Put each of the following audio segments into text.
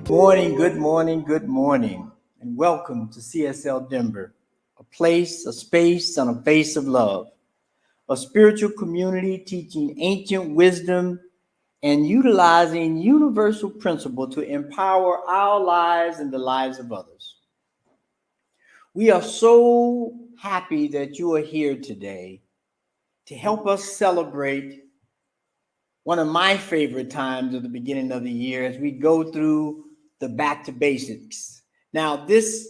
Good morning, and welcome to CSL Denver, a place, a space, and a face of love, a spiritual community teaching ancient wisdom and utilizing universal principle to empower our lives and the lives of others. We are so happy that you are here today to help us celebrate one of my favorite times at the beginning of the year as we go through the back to basics. Now, this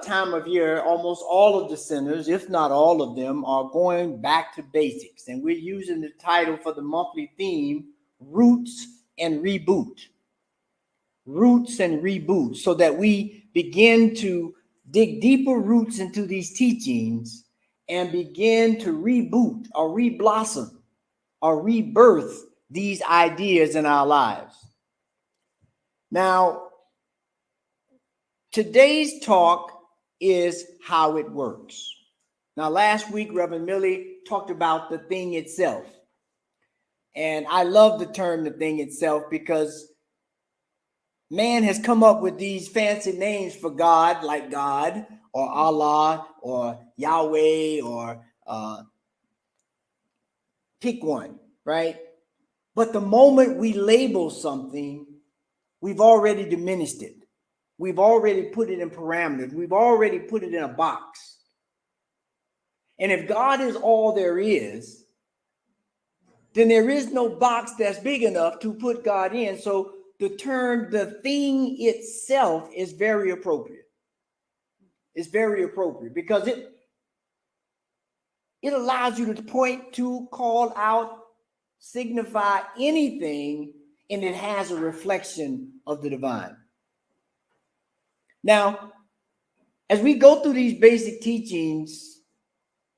time of year, almost all of the centers, if not all of them, are going back to basics. And we're using the title for the monthly theme, Roots and Reboot. Roots and Reboot, so that we begin to dig deeper roots into these teachings and begin to reboot or reblossom or rebirth these ideas in our lives. Now, today's talk is how it works. Now, last week, Reverend Millie talked about the thing itself. And I love the term the thing itself because man has come up with these fancy names for God, like God or Allah or Yahweh or pick one, right? But the moment we label something, we've already diminished it. We've already put it in parameters. We've already put it in a box. And if God is all there is, then there is no box that's big enough to put God in. So the term, the thing itself, is very appropriate. It's very appropriate because it allows you to point to, call out, signify anything, and it has a reflection of the divine. Now, as we go through these basic teachings,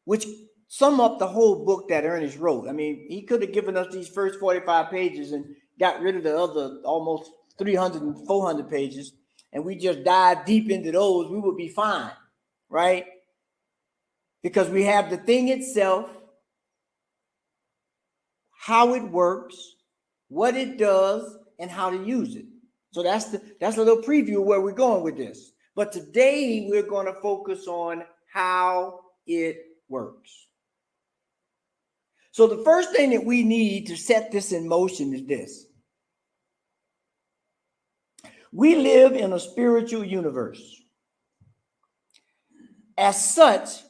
which sum up the whole book that Ernest wrote, I mean, he could have given us these first 45 pages and got rid of the other almost 300 and 400 pages, and we just dive deep into those, we would be fine, right? Because we have the thing itself, how it works, what it does, and how to use it. So that's a little preview of where we're going with this. But today we're going to focus on how it works. So the first thing that we need to set this in motion is this. We live in a spiritual universe. As such,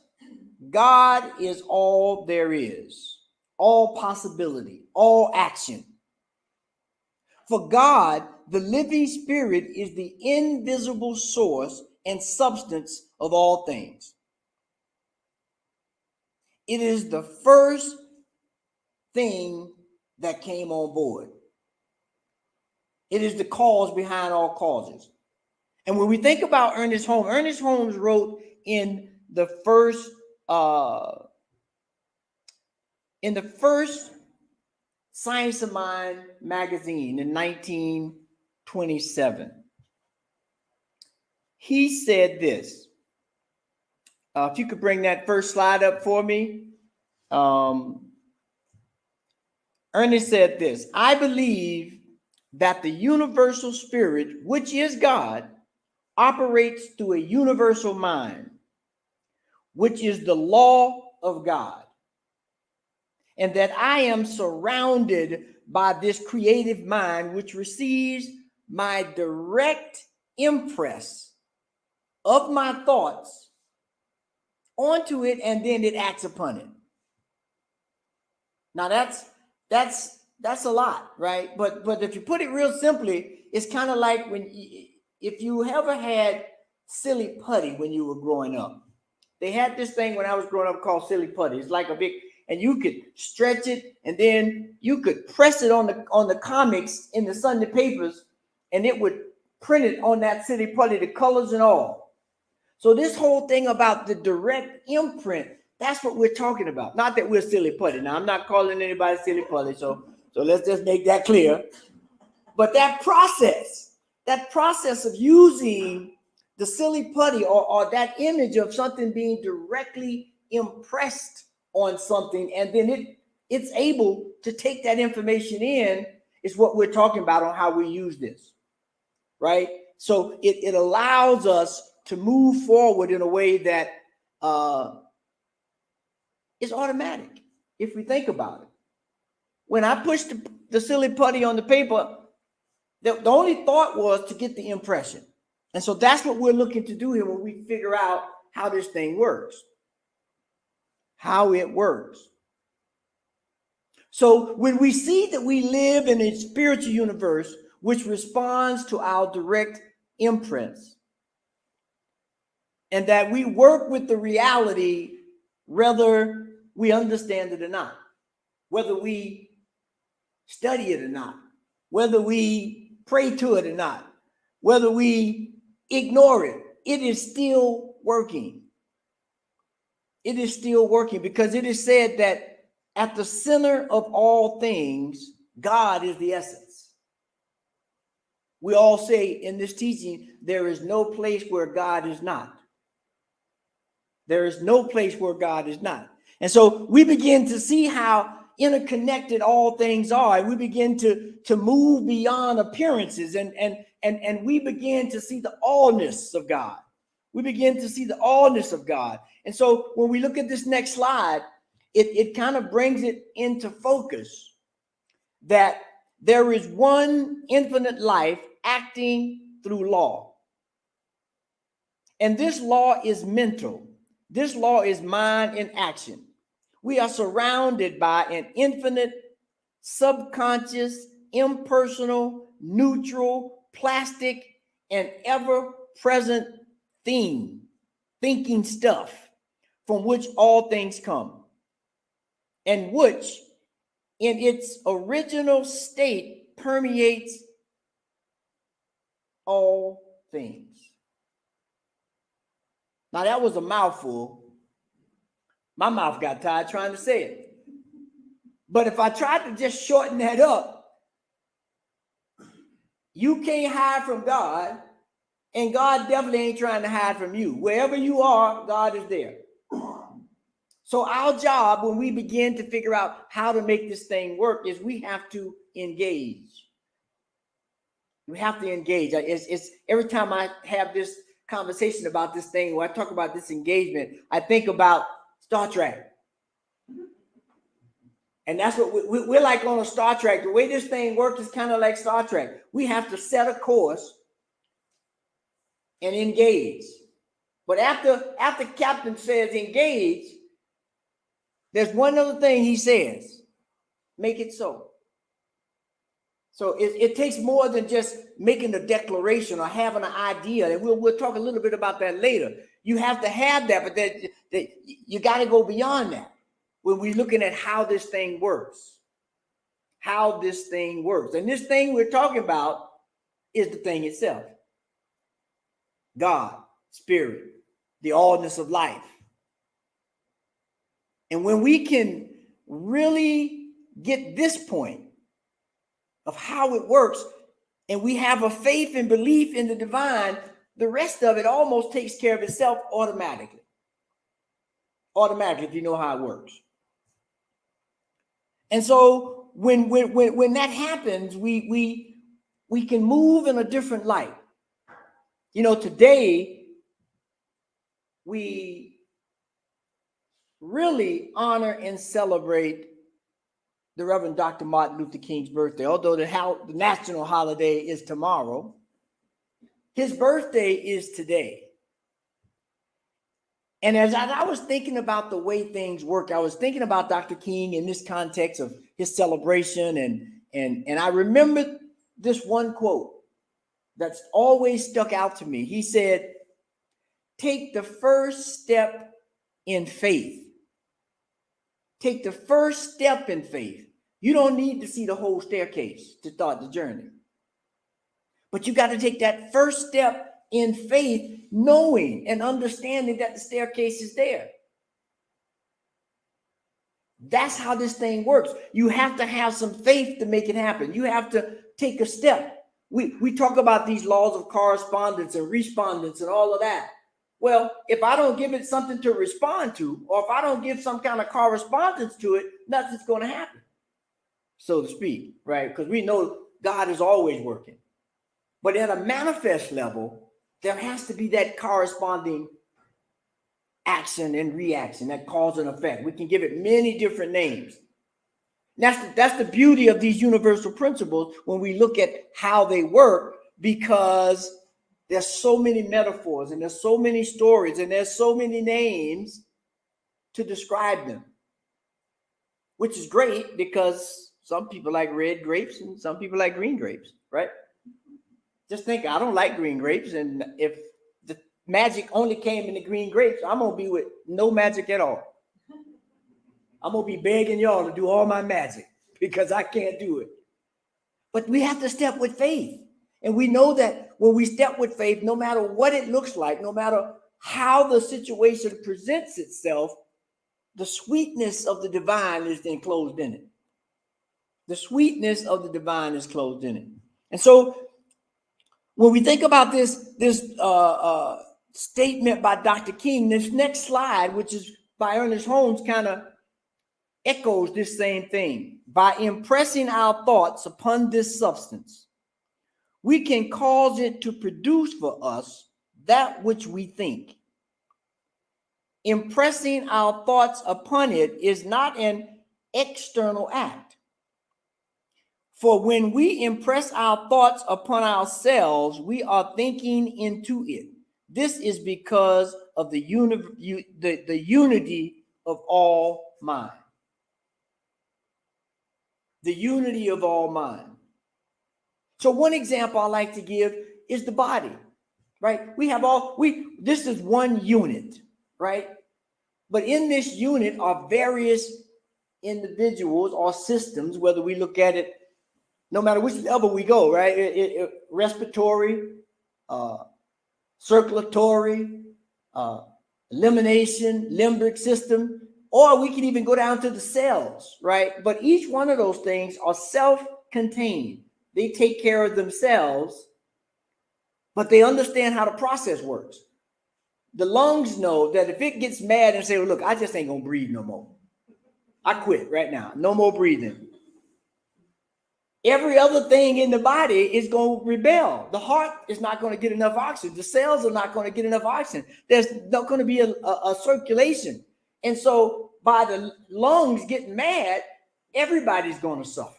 God is all there is, all possibility, all action. For God, the living spirit is the invisible source and substance of all things. It is the first thing that came on board. It is the cause behind all causes. And when we think about Ernest Holmes wrote in the first Science of Mind magazine in 1927. He said this. If you could bring that first slide up for me. Ernest said this: I believe that the universal spirit, which is God, operates through a universal mind, which is the law of God. And that I am surrounded by this creative mind, which receives my direct impress of my thoughts onto it, and then it acts upon it. Now that's a lot, right? But if you put it real simply, it's kind of like if you ever had silly putty when you were growing up. They had this thing when I was growing up called silly putty. It's like a big, and you could stretch it, and then you could press it on the comics in the Sunday papers, and it would print it on that silly putty, the colors and all. So this whole thing about the direct imprint, that's what we're talking about. Not that we're silly putty. Now, I'm not calling anybody silly putty, so let's just make that clear. But that process of using the silly putty or that image of something being directly impressed on something, and then it's able to take that information in, is what we're talking about on how we use this. right? So it allows us to move forward in a way that is automatic, if we think about it. When I pushed the silly putty on the paper, the only thought was to get the impression. And so that's what we're looking to do here when we figure out how this thing works, how it works. So when we see that we live in a spiritual universe which responds to our direct imprints, and that we work with the reality whether we understand it or not, whether we study it or not, whether we pray to it or not, whether we ignore it, it is still working. It is still working because it is said that at the center of all things, God is the essence. We all say in this teaching, there is no place where God is not. There is no place where God is not. And so we begin to see how interconnected all things are. And we begin to move beyond appearances and we begin to see the allness of God. We begin to see the allness of God. And so when we look at this next slide, it kind of brings it into focus that there is one infinite life acting through law. And this law is mental. This law is mind in action. We are surrounded by an infinite, subconscious, impersonal, neutral, plastic, and ever-present thinking stuff from which all things come, and which in its original state permeates all things. Now that was a mouthful. My mouth got tired trying to say it. But if I tried to just shorten that up, you can't hide from God, and God definitely ain't trying to hide from you. Wherever you are, God is there. So our job when we begin to figure out how to make this thing work is we have to engage. We have to engage. It's every time I have this conversation about this thing, when I talk about this engagement, I think about Star Trek. And that's what we're like on a Star Trek. The way this thing works is kind of like Star Trek. We have to set a course and engage. But after Captain says engage, there's one other thing he says: make it so. So it takes more than just making a declaration or having an idea. And we'll talk a little bit about that later. You have to have that, but that you got to go beyond that when we're looking at how this thing works. How this thing works. And this thing we're talking about is the thing itself. God, Spirit, the allness of life. And when we can really get this point of how it works, and we have a faith and belief in the divine, the rest of it almost takes care of itself automatically. Automatically, if you know how it works. And so when that happens, we can move in a different light. You know, today we really honor and celebrate the Reverend Dr. Martin Luther King's birthday. Although the national holiday is tomorrow, his birthday is today. And as I was thinking about the way things work, I was thinking about Dr. King in this context of his celebration, and I remembered this one quote that's always stuck out to me. He said, "Take the first step in faith. Take the first step in faith. You don't need to see the whole staircase to start the journey. But you got to take that first step in faith, knowing and understanding that the staircase is there." That's how this thing works. You have to have some faith to make it happen. You have to take a step. We talk about these laws of correspondence and respondence and all of that. Well, if I don't give it something to respond to, or if I don't give some kind of correspondence to it, nothing's going to happen, so to speak, right? Because we know God is always working. But at a manifest level, there has to be that corresponding action and reaction, that cause and effect. We can give it many different names. That's the beauty of these universal principles when we look at how they work, because there's so many metaphors and there's so many stories and there's so many names to describe them, which is great because some people like red grapes and some people like green grapes, right? Just think, I don't like green grapes, and if the magic only came in the green grapes, I'm gonna be with no magic at all. I'm gonna be begging y'all to do all my magic because I can't do it. But we have to step with faith. And we know that when we step with faith, no matter what it looks like, no matter how the situation presents itself, the sweetness of the divine is enclosed in it. The sweetness of the divine is closed in it. And so when we think about this statement by Dr. King, this next slide, which is by Ernest Holmes, kind of echoes this same thing. By impressing our thoughts upon this substance, we can cause it to produce for us that which we think. Impressing our thoughts upon it is not an external act. For when we impress our thoughts upon ourselves, we are thinking into it. This is because of the unity of all mind. The unity of all mind. So one example I like to give is the body, right? This is one unit, right? But in this unit are various individuals or systems, whether we look at it, no matter which level we go, right? Respiratory, circulatory, elimination, limbic system, or we can even go down to the cells, right? But each one of those things are self-contained. They take care of themselves, but they understand how the process works. The lungs know that if it gets mad and say, well, look, I just ain't gonna breathe no more. I quit right now. No more breathing. Every other thing in the body is going to rebel. The heart is not going to get enough oxygen. The cells are not going to get enough oxygen. There's not going to be a circulation. And so by the lungs getting mad, everybody's going to suffer.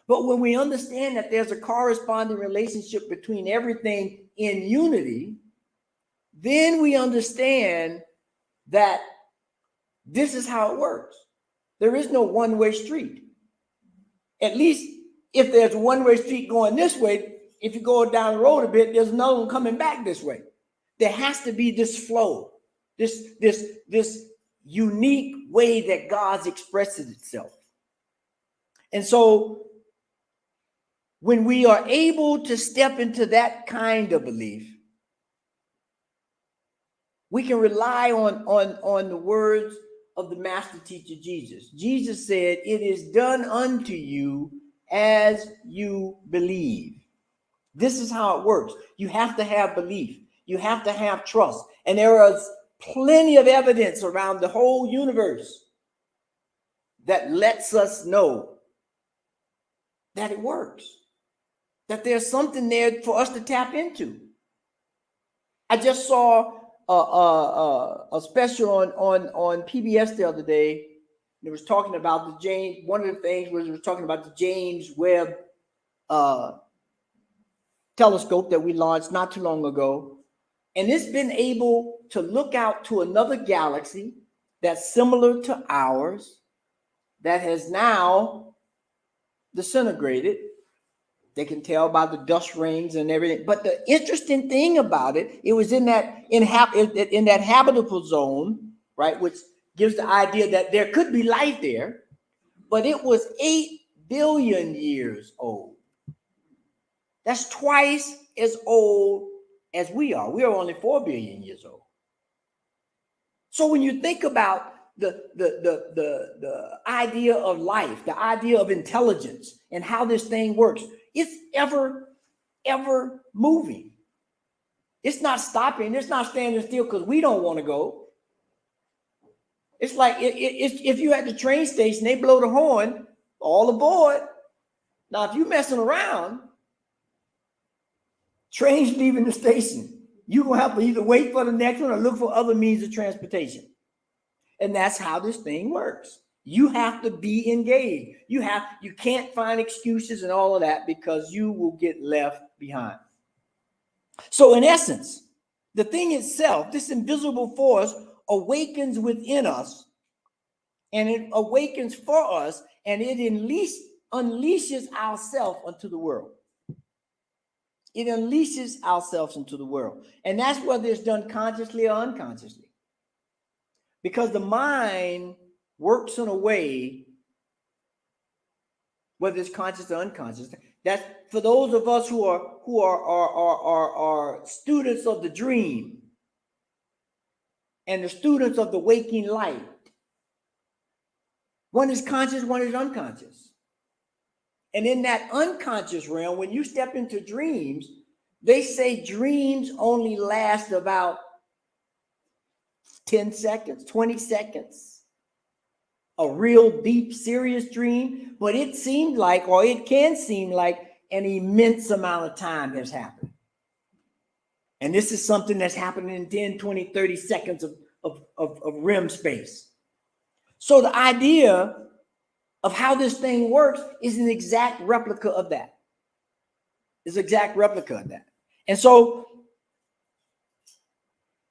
But when we understand that there's a corresponding relationship between everything in unity, then we understand that this is how it works. There is no one-way street. At least if there's a one-way street going this way, if you go down the road a bit, there's another one coming back this way. There has to be this flow, this unique way that God expresses itself. And so when we are able to step into that kind of belief, we can rely on the words of the master teacher Jesus. Jesus said, it is done unto you as you believe. This is how it works. You have to have belief. You have to have trust. And there is plenty of evidence around the whole universe that lets us know that it works, that there's something there for us to tap into. I just saw a special on PBS the other day. It was talking about the James. One of the things was it was talking about the James Webb telescope that we launched not too long ago, and it's been able to look out to another galaxy that's similar to ours that has now disintegrated. They can tell by the dust rings and everything. But the interesting thing about it, it was in that habitable zone, right, which gives the idea that there could be life there, but it was 8 billion years old. That's twice as old as we are. We are only 4 billion years old. So when you think about the idea of life, the idea of intelligence, and how this thing works, it's ever moving. It's not stopping. It's not standing still because we don't want to go. It's like if you're at the train station, they blow the horn, all aboard. Now, if you're messing around, Trains leaving the station. You're going to have to either wait for the next one or look for other means of transportation. And that's how this thing works. You have to be engaged. You can't find excuses and all of that, because you will get left behind. So in essence, the thing itself, this invisible force, awakens within us, and it awakens for us, and it unleashes ourselves onto the world. It unleashes ourselves into the world. And that's whether it's done consciously or unconsciously. Because the mind works in a way, whether it's conscious or unconscious, that's for those of us who are students of the dream and the students of the waking light. One is conscious, one is unconscious. And in that unconscious realm, when you step into dreams, they say dreams only last about 10 seconds, 20 seconds. A real deep, serious dream. But it seemed like, or it can seem like, an immense amount of time has happened. And this is something that's happening in 10, 20, 30 seconds of REM space. So the idea of how this thing works is an exact replica of that. It's an exact replica of that. And so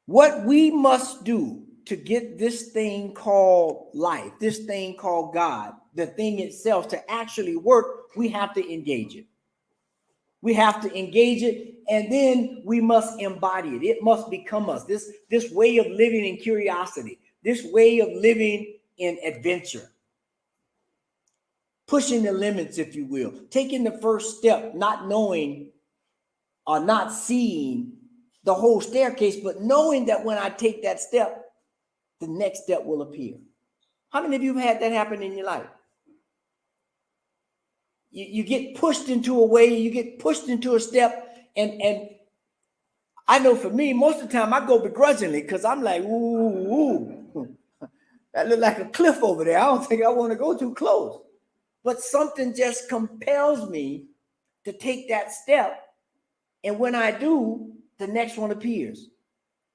what we must do to get this thing called life, this thing called God, the thing itself to actually work, we have to engage it. We have to engage it, and then we must embody it. It must become us. This way of living in curiosity, this way of living in adventure, pushing the limits, if you will, taking the first step, not knowing or not seeing the whole staircase, but knowing that when I take that step, the next step will appear. How many of you have had that happen in your life? You get pushed into a way, you get pushed into a step, and I know for me, most of the time I go begrudgingly, because I'm like, ooh, that look like a cliff over there. I don't think I want to go too close. But something just compels me to take that step. And when I do, the next one appears,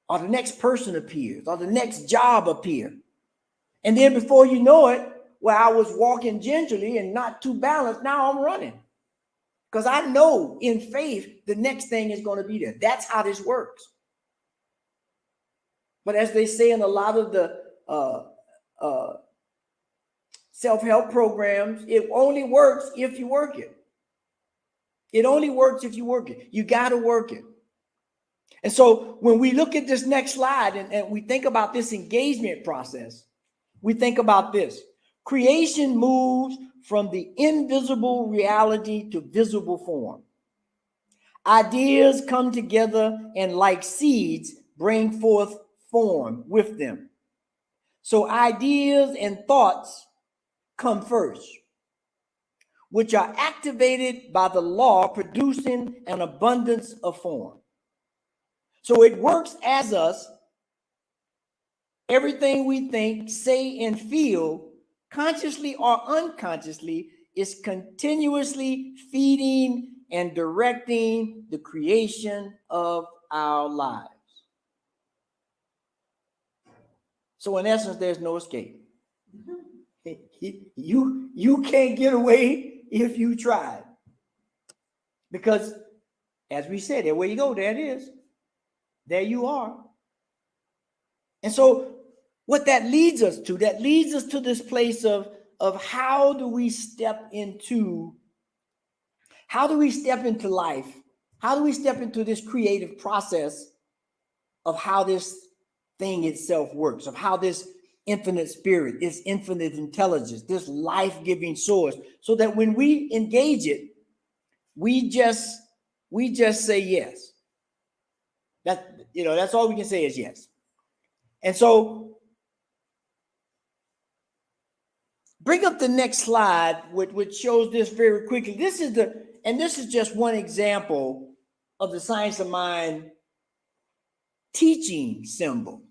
or the next person appears, or the next job appears. And then before you know it, where I was walking gingerly and not too balanced, now I'm running. Because I know in faith, the next thing is going to be there. That's how this works. But as they say in a lot of the self-help programs, it only works if you work it. It only works if you work it. You got to work it. And so when we look at this next slide and we think about this engagement process, we think about this. Creation moves from the invisible reality to visible form. Ideas come together and, like seeds, bring forth form with them. So ideas and thoughts come first, which are activated by the law, producing an abundance of form. So it works as us. Everything we think, say, and feel, consciously or unconsciously, is continuously feeding and directing the creation of our lives. So in essence, there's no escape. You can't get away if you try. Because as we said, there you go, there it is. There you are. And so what that leads us to this place of how do we step into life? How do we step into this creative process of how this thing itself works, of how this infinite spirit, this infinite intelligence, this life-giving source, so that when we engage it, we just say yes. That's all we can say is yes. And so bring up the next slide, which shows this very quickly. This is just one example of the Science of Mind teaching symbol.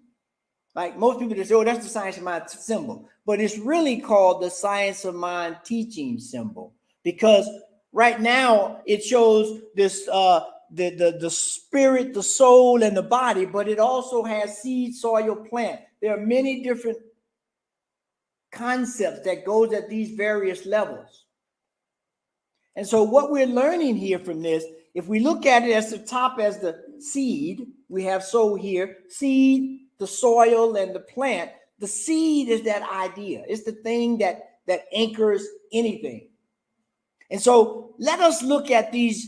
Like most people just say, oh, that's the Science of Mind symbol. But it's really called the Science of Mind teaching symbol, because right now it shows this the spirit, the soul, and the body, but it also has seed, soil, plant. There are many different concepts that goes at these various levels. And so what we're learning here from this, if we look at it as the top as the seed, we have soul here, seed, the soil, and the plant. The seed is that idea. It's the thing that anchors anything. And so let us look at these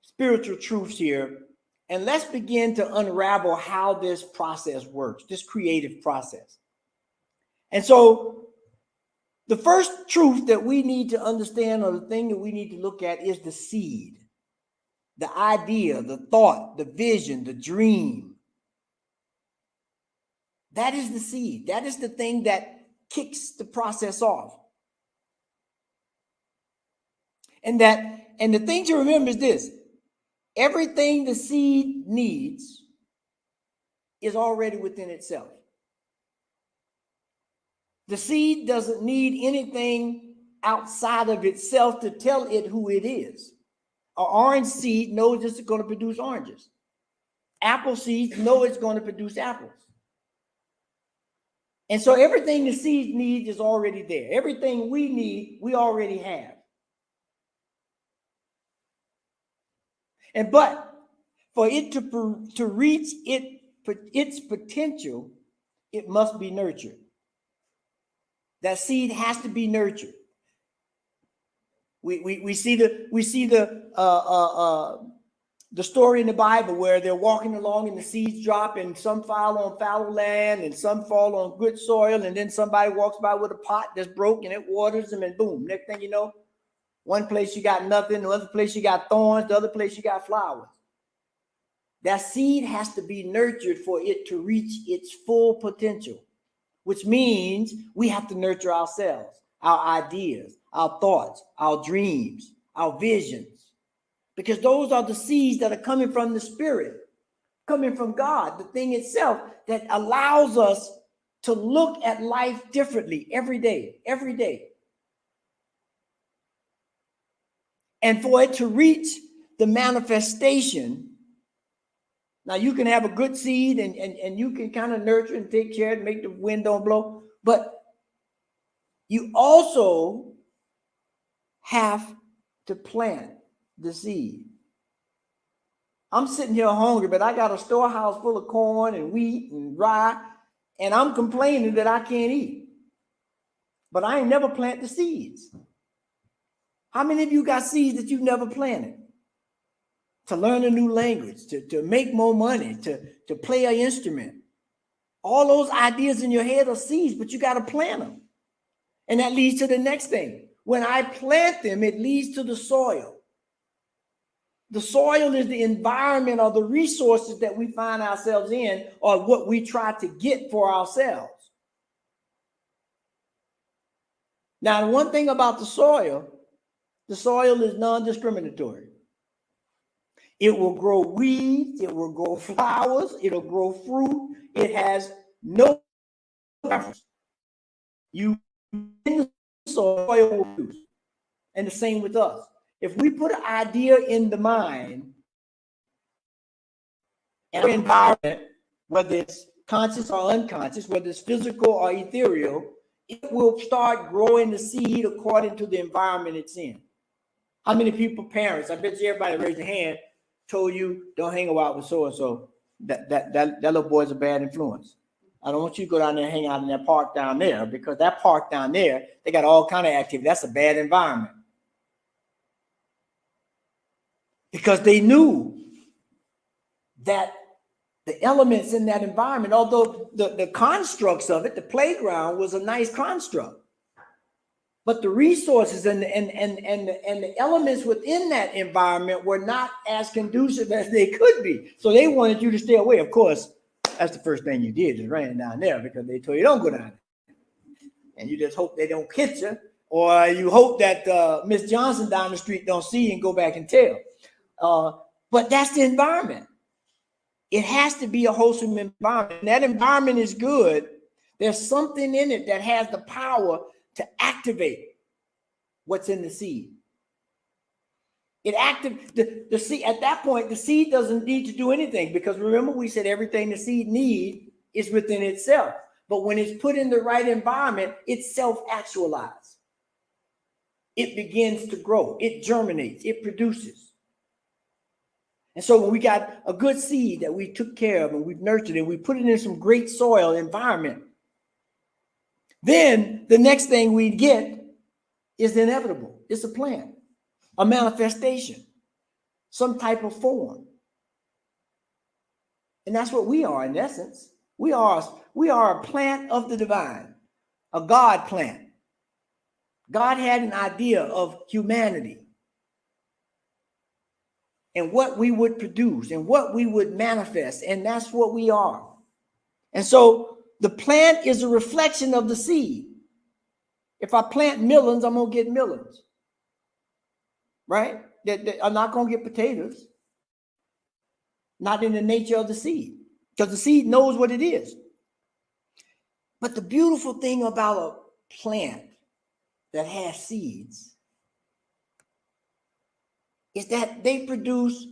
spiritual truths here, and let's begin to unravel how this process works, this creative process. And so the first truth that we need to understand, or the thing that we need to look at, is the seed, the idea, the thought, the vision, the dream. That is the seed. That is the thing that kicks the process off. And the thing to remember is this: everything the seed needs is already within itself. The seed doesn't need anything outside of itself to tell it who it is. An orange seed knows it's going to produce oranges. Apple seeds know it's going to produce apples. And so everything the seed needs is already there. Everything we need, we already have. But for it to reach its potential, it must be nurtured. That seed has to be nurtured. We see the story in the Bible where they're walking along and the seeds drop, and some fall on fallow land and some fall on good soil, and then somebody walks by with a pot that's broken, it waters them, and boom, next thing you know, one place you got nothing, the other place you got thorns, the other place you got flowers. That seed has to be nurtured for it to reach its full potential, which means we have to nurture ourselves, our ideas, our thoughts, our dreams, our visions, because those are the seeds that are coming from the Spirit, coming from God, the thing itself that allows us to look at life differently every day, every day. And for it to reach the manifestation, now you can have a good seed and you can kind of nurture and take care and make the wind don't blow, but you also have to plant the seed. I'm sitting here hungry, but I got a storehouse full of corn and wheat and rye, and I'm complaining that I can't eat. But I ain't never planted the seeds. How many of you got seeds that you've never planted? To learn a new language, to make more money, to play an instrument. All those ideas in your head are seeds, but you got to plant them. And that leads to the next thing. When I plant them, it leads to the soil. The soil is the environment or the resources that we find ourselves in, or what we try to get for ourselves. Now, the one thing about the soil is non-discriminatory. It will grow weeds, it will grow flowers, it'll grow fruit. It has no preference. You in the soil will produce. And the same with us. If we put an idea in the mind and environment, whether it's conscious or unconscious, whether it's physical or ethereal, it will start growing the seed according to the environment it's in. How many people, parents, I bet you everybody raised their hand, told you don't hang out with so-and-so, that little boy's a bad influence. I don't want you to go down there and hang out in that park down there, because that park down there, they got all kind of activity. That's a bad environment. Because they knew that the elements in that environment, although the constructs of it, the playground was a nice construct, but the resources and the elements within that environment were not as conducive as they could be. So they wanted you to stay away. Of course, that's the first thing you did, is ran down there, because they told you don't go down there. And you just hope they don't hit you, or you hope that Miss Johnson down the street don't see you and go back and tell. But that's the environment. It has to be a wholesome environment. And that environment is good. There's something in it that has the power to activate what's in the seed. It active the seed at that point, the seed doesn't need to do anything, because remember we said everything the seed needs is within itself. But when it's put in the right environment, it's self-actualized. It begins to grow, it germinates, it produces. And so when we got a good seed that we took care of and we've nurtured and we put it in some great soil environment, then the next thing we get is inevitable. It's a plant, a manifestation, some type of form. And that's what we are in essence. We are a plant of the divine, a God plant. God had an idea of humanity and what we would produce and what we would manifest, and that's what we are. And so the plant is a reflection of the seed. If I plant melons, I'm going to get melons, right? I'm not going to get potatoes. Not in the nature of the seed, because the seed knows what it is. But the beautiful thing about a plant that has seeds is that they produce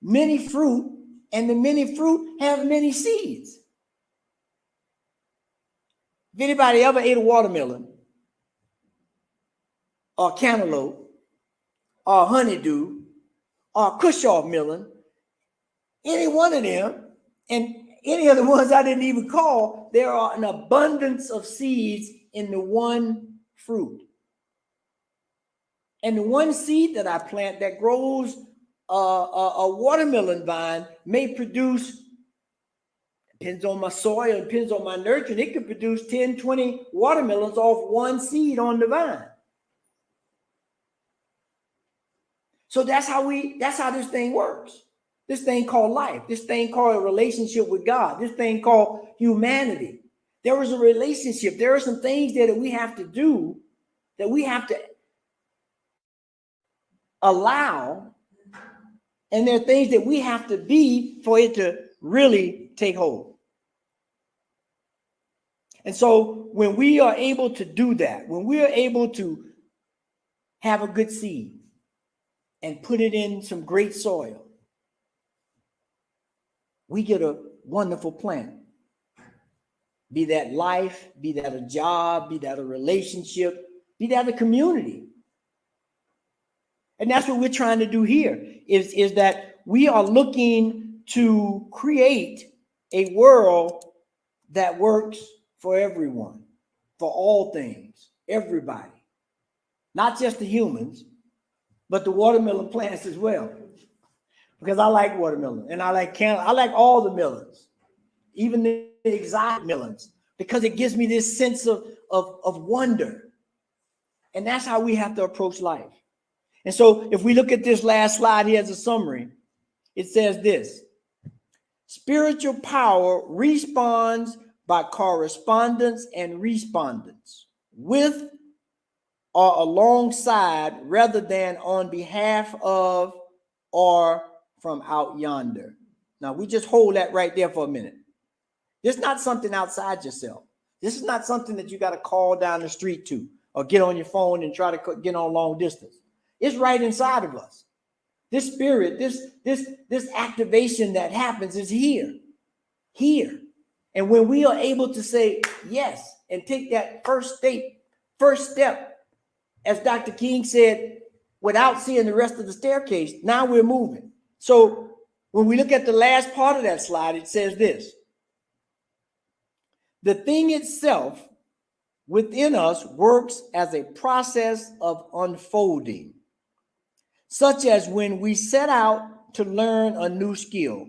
many fruit, and the many fruit have many seeds. If anybody ever ate a watermelon or cantaloupe or honeydew or Cushaw melon, any one of them, and any of the ones I didn't even call, there are an abundance of seeds in the one fruit. And the one seed that I plant that grows a watermelon vine may produce, depends on my soil, depends on my nurturing, it could produce 10, 20 watermelons off one seed on the vine. So that's how this thing works. This thing called life, this thing called a relationship with God, this thing called humanity. There is a relationship. There are some things that we have to do, that we have to allow, and there are things that we have to be for it to really take hold. And so when we are able to do that, when we are able to have a good seed and put it in some great soil, we get a wonderful plant. Be that life, be that a job, be that a relationship, be that a community. And that's what we're trying to do here, is that we are looking to create a world that works for everyone, for all things, everybody. Not just the humans, but the watermelon plants as well. Because I like watermelon, and I like all the melons, even the exotic melons, because it gives me this sense of wonder. And that's how we have to approach life. And so if we look at this last slide here as a summary, it says this: spiritual power responds by correspondence and respondence, with or alongside, rather than on behalf of or from out yonder. Now we just hold that right there for a minute. This is not something outside yourself. This is not something that you got to call down the street to or get on your phone and try to get on long distance. It's right inside of us. This spirit, this activation that happens is here. And when we are able to say yes and take that first step, as Dr. King said, without seeing the rest of the staircase, now we're moving. So when we look at the last part of that slide, it says this: the thing itself within us works as a process of unfolding, such as when we set out to learn a new skill.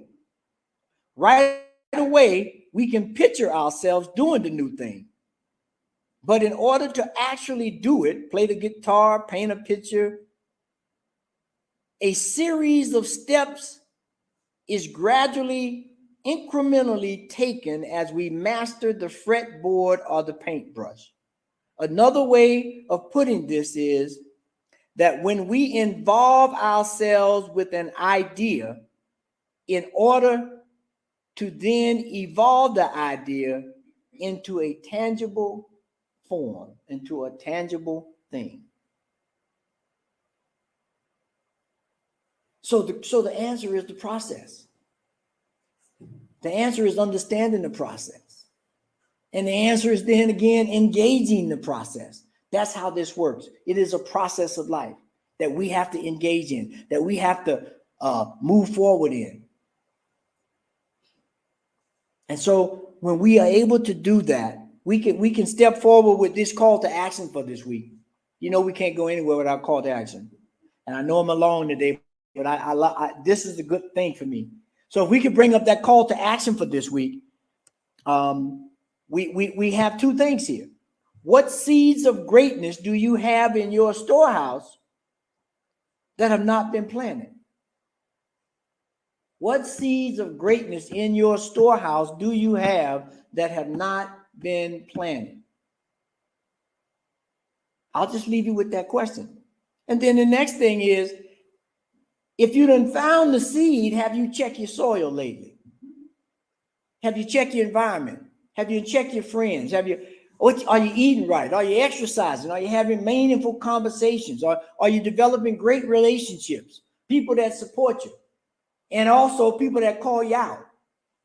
Right away, we can picture ourselves doing the new thing. But in order to actually do it, play the guitar, paint a picture, a series of steps is gradually, incrementally taken as we master the fretboard or the paintbrush. Another way of putting this is that when we involve ourselves with an idea, in order to then evolve the idea into a tangible form, into a tangible thing. So the answer is the process. The answer is understanding the process. And the answer is then again engaging the process. That's how this works. It is a process of life that we have to engage in, that we have to move forward in. And so when we are able to do that, we can step forward with this call to action for this week. You know, we can't go anywhere without call to action. And I know I'm alone today, but this is a good thing for me. So if we could bring up that call to action for this week, we have two things here. What seeds of greatness do you have in your storehouse that have not been planted? What seeds of greatness in your storehouse do you have that have not been planted? I'll just leave you with that question. And then the next thing is, if you done found the seed, have you checked your soil lately? Have you checked your environment? Have you checked your friends? Are you eating right? Are you exercising? Are you having meaningful conversations? Are you developing great relationships? People that support you, and also people that call you out.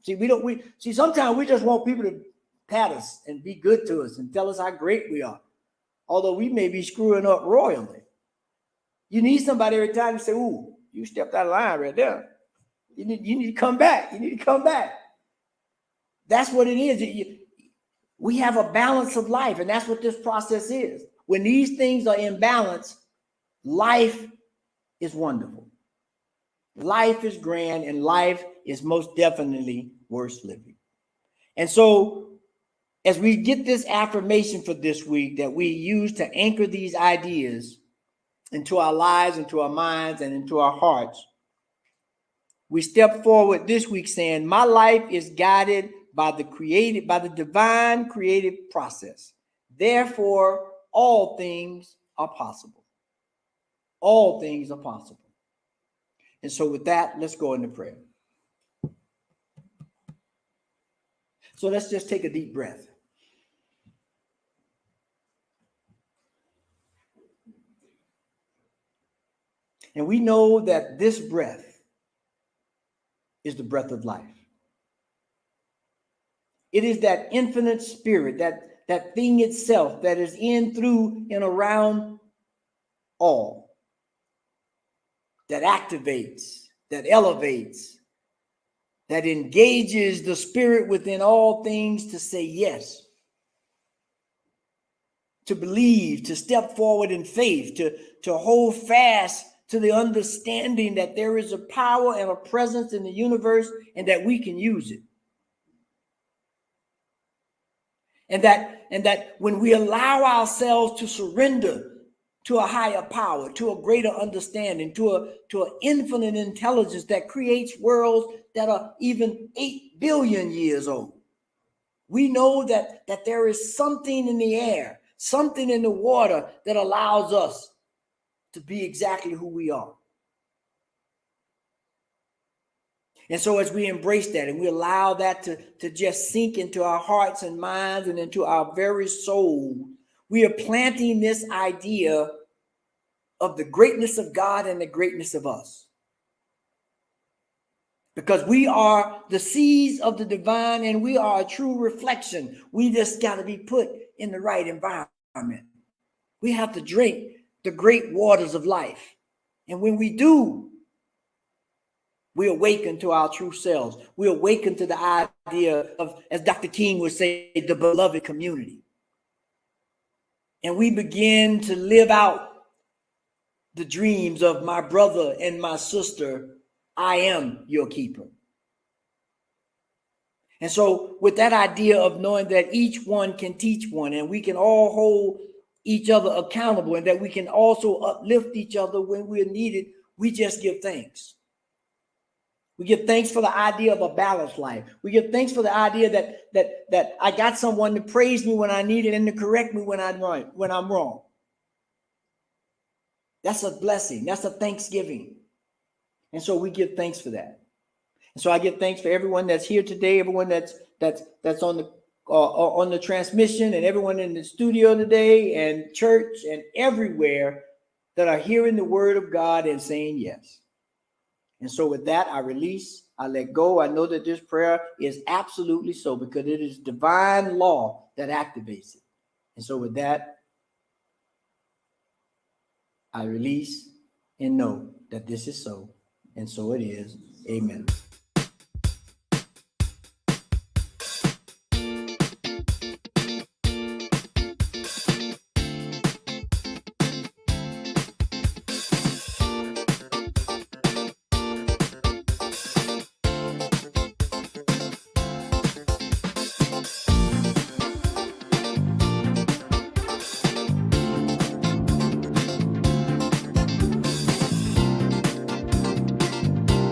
See, sometimes we just want people to pat us and be good to us and tell us how great we are, although we may be screwing up royally. You need somebody every time to say, "Ooh, you stepped out of line right there. You need to come back. You need to come back." That's what it is. We have a balance of life, and that's what this process is. When these things are in balance, life is wonderful. Life is grand, and life is most definitely worth living. And so, as we get this affirmation for this week that we use to anchor these ideas into our lives, into our minds, and into our hearts, we step forward this week saying, my life is guided by the divine creative process. Therefore, all things are possible. All things are possible. And so with that, let's go into prayer. So let's just take a deep breath. And we know that this breath is the breath of life. It is that infinite spirit, that thing itself that is in, through, and around all, that activates, that elevates, that engages the spirit within all things to say yes, to believe, to step forward in faith, to hold fast to the understanding that there is a power and a presence in the universe and that we can use it. And that when we allow ourselves to surrender to a higher power, to a greater understanding, to an infinite intelligence that creates worlds that are even 8 billion years old, we know that there is something in the air, something in the water that allows us to be exactly who we are. And so as we embrace that and we allow that to just sink into our hearts and minds and into our very soul, we are planting this idea of the greatness of God and the greatness of us. Because we are the seeds of the divine and we are a true reflection. We just got to be put in the right environment. We have to drink the great waters of life. And when we do, we awaken to our true selves. We awaken to the idea of, as Dr. King would say, the beloved community. And we begin to live out the dreams of my brother and my sister. I am your keeper. And so with that idea of knowing that each one can teach one and we can all hold each other accountable and that we can also uplift each other when we're needed, we just give thanks. We give thanks for the idea of a balanced life. We give thanks for the idea that I got someone to praise me when I need it and to correct me when I'm wrong. That's a blessing. That's a thanksgiving. And so we give thanks for that. And so I give thanks for everyone that's here today, everyone that's on the transmission, and everyone in the studio today, and church and everywhere that are hearing the word of God and saying yes. And so with that, I release, I let go. I know that this prayer is absolutely so because it is divine law that activates it. And so with that, I release and know that this is so, and so it is. Amen.